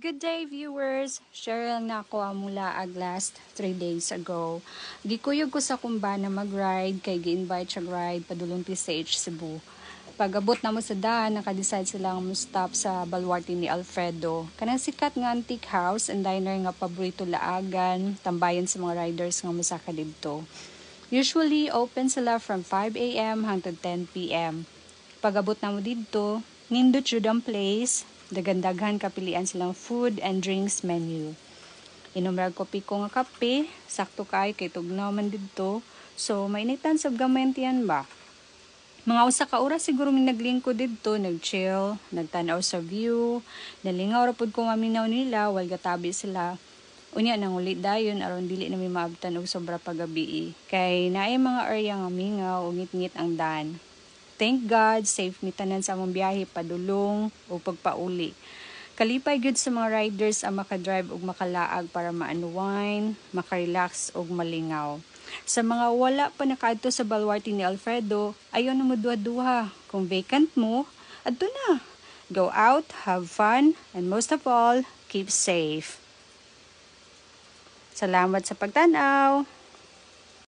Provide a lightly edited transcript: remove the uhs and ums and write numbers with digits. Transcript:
Good day viewers! Share lang na ako mula last 3 days ago. Gikuyog ko sa kumba na mag-ride kay gi-invite siya ride padulong PCH Cebu. Pag-abot na mo sa daan, naka-decide silang mo-stop sa Baluarte ni Alfredo. Kanang sikat nga antique house and diner nga paborito laagan, tambayan sa mga riders nga musaka didto. Usually open sila from 5 a.m. hangtod 10 p.m. Pag-abot na mo didto, nindot jud ang place. Dagandaghan kapilian silang food and drinks menu. Inom rag kopi ko nga kape, sakto kay tugnaw man didto. So mainitan sab gamay yan ba? Mga usa ka oras siguro may naglingkod didto, nag-chill, nagtanaw sa view, nalingaw ra pud ko maminaw nila while gatabi sila. Unya nang ulit dayon aron dili na may maabtan og sobra pagabi. Kay naay mga area nga mingaw ug ngit-ngit ang daan. Thank God, safe mi tanan sa among biyahe padulong o pagpauli. Kalipay gyud sa mga riders ang makadrive ug makalaag para ma-unwind, makarelax ug malingaw. Sa mga wala pa nakaadto sa Baluarte ni Alfredo, ayon na mo duha-duha. Kung vacant mo, adto na. Go out, have fun, and most of all, keep safe. Salamat sa pagtanaw.